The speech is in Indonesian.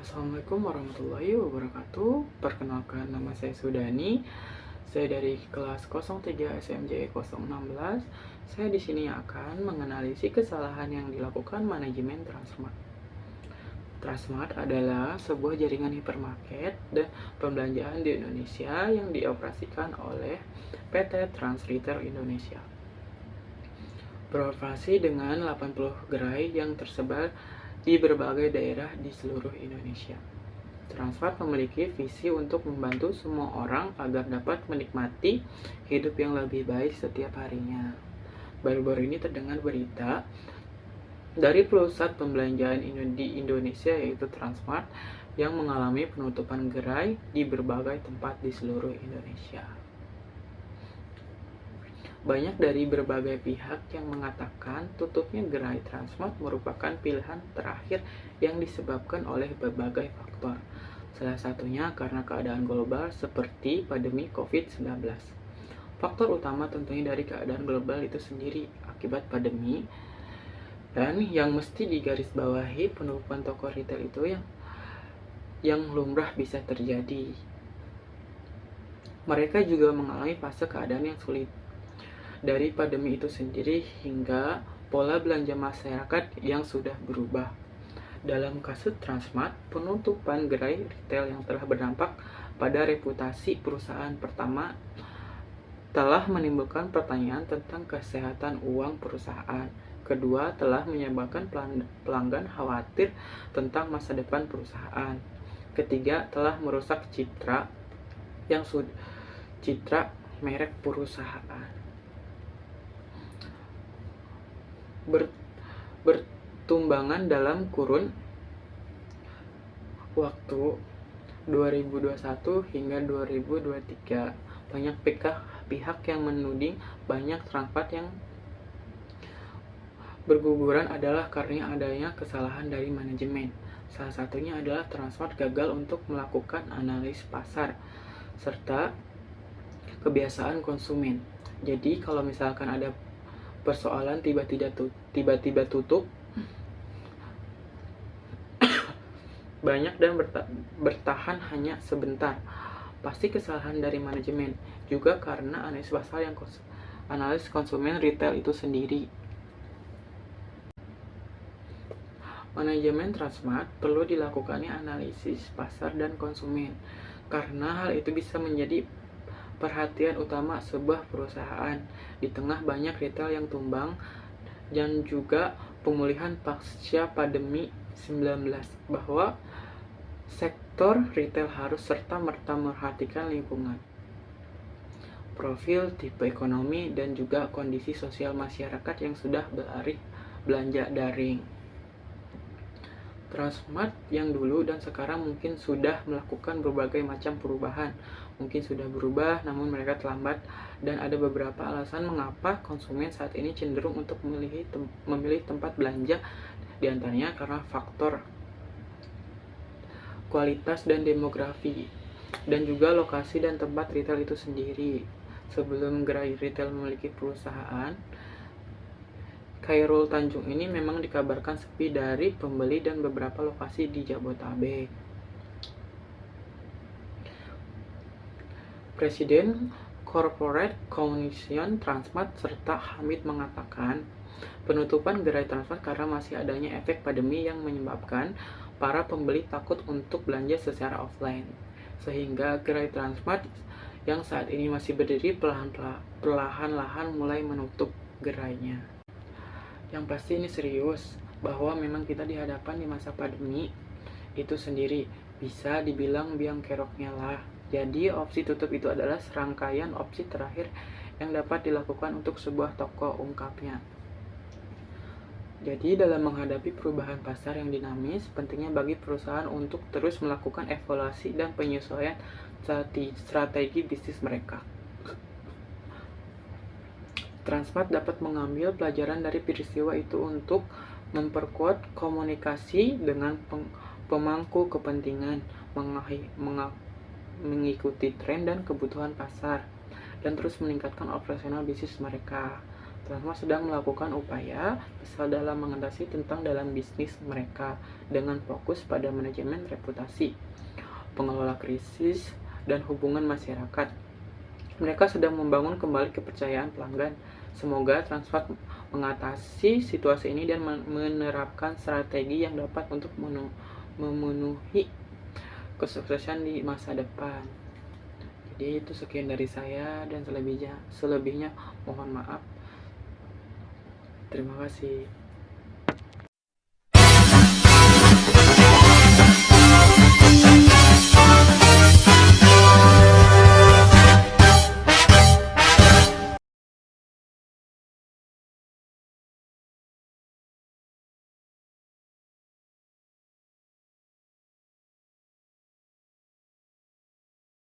Assalamualaikum warahmatullahi wabarakatuh. Perkenalkan, nama saya Sudani. Saya dari kelas 03 SMJ 016. Saya di sini akan menganalisis kesalahan yang dilakukan manajemen Transmart. Transmart adalah sebuah jaringan hipermarket dan pembelanjaan di Indonesia yang dioperasikan oleh PT Trans Retail Indonesia. Beroperasi dengan 80 gerai yang tersebar di berbagai daerah di seluruh Indonesia. Transmart memiliki visi untuk membantu semua orang agar dapat menikmati hidup yang lebih baik setiap harinya. Baru-baru ini terdengar berita dari pusat pembelanjaan di Indonesia, yaitu Transmart, yang mengalami penutupan gerai di berbagai tempat di seluruh Indonesia. Banyak dari berbagai pihak yang mengatakan tutupnya gerai Transmart merupakan pilihan terakhir yang disebabkan oleh berbagai faktor. Salah satunya karena keadaan global seperti pandemi COVID-19. Faktor utama tentunya dari keadaan global itu sendiri akibat pandemi, dan yang mesti digarisbawahi penutupan toko retail itu yang lumrah bisa terjadi. Mereka juga mengalami fase keadaan yang sulit dari pandemi itu sendiri hingga pola belanja masyarakat yang sudah berubah. Dalam kasus Transmart, penutupan gerai retail yang telah berdampak pada reputasi perusahaan pertama telah menimbulkan pertanyaan tentang kesehatan uang perusahaan. Kedua, telah menyebabkan pelanggan khawatir tentang masa depan perusahaan. Ketiga, telah merusak citra merek perusahaan. Bertumbangan dalam kurun waktu 2021 hingga 2023. Banyak pihak yang menuding banyak Transmart yang berguguran adalah karena adanya kesalahan dari manajemen. Salah satunya adalah Transmart gagal untuk melakukan analisis pasar serta kebiasaan konsumen. Jadi kalau misalkan ada persoalan tiba-tiba tutup banyak dan bertahan hanya sebentar, pasti kesalahan dari manajemen, juga karena analisis pasar yang analis konsumen retail itu sendiri. Manajemen Transmart perlu dilakukannya analisis pasar dan konsumen, karena hal itu bisa menjadi perhatian utama sebuah perusahaan di tengah banyak retail yang tumbang dan juga pemulihan pasca pandemi 19, bahwa sektor retail harus serta-merta memperhatikan lingkungan, profil, tipe ekonomi, dan juga kondisi sosial masyarakat yang sudah beralih belanja daring. Transmart yang dulu dan sekarang mungkin sudah melakukan berbagai macam perubahan. Mungkin sudah berubah, namun mereka terlambat, dan ada beberapa alasan mengapa konsumen saat ini cenderung untuk memilih tempat belanja, diantaranya karena faktor kualitas dan demografi, dan juga lokasi dan tempat retail itu sendiri. Sebelum gerai retail memiliki perusahaan, Khairul Tanjung ini memang dikabarkan sepi dari pembeli dan beberapa lokasi di Jabodetabek. Presiden Corporate Communication Transmart serta Hamid mengatakan penutupan gerai Transmart karena masih adanya efek pandemi yang menyebabkan para pembeli takut untuk belanja secara offline, sehingga gerai Transmart yang saat ini masih berdiri perlahan-lahan mulai menutup gerainya. Yang pasti ini serius, bahwa memang kita dihadapkan di masa pandemi itu sendiri, bisa dibilang biang keroknya lah. Jadi opsi tutup itu adalah serangkaian opsi terakhir yang dapat dilakukan untuk sebuah toko, ungkapnya. Jadi dalam menghadapi perubahan pasar yang dinamis, pentingnya bagi perusahaan untuk terus melakukan evaluasi dan penyesuaian strategi bisnis mereka. Transmart dapat mengambil pelajaran dari peristiwa itu untuk memperkuat komunikasi dengan pemangku kepentingan, mengikuti tren dan kebutuhan pasar, dan terus meningkatkan operasional bisnis mereka. Transmart sedang melakukan upaya besar dalam mengatasi tentang dalam bisnis mereka dengan fokus pada manajemen reputasi, pengelola krisis, dan hubungan masyarakat. Mereka sedang membangun kembali kepercayaan pelanggan. Semoga Transmart mengatasi situasi ini dan menerapkan strategi yang dapat untuk memenuhi kesuksesan di masa depan. Jadi itu sekian dari saya, dan selebihnya mohon maaf. Terima kasih.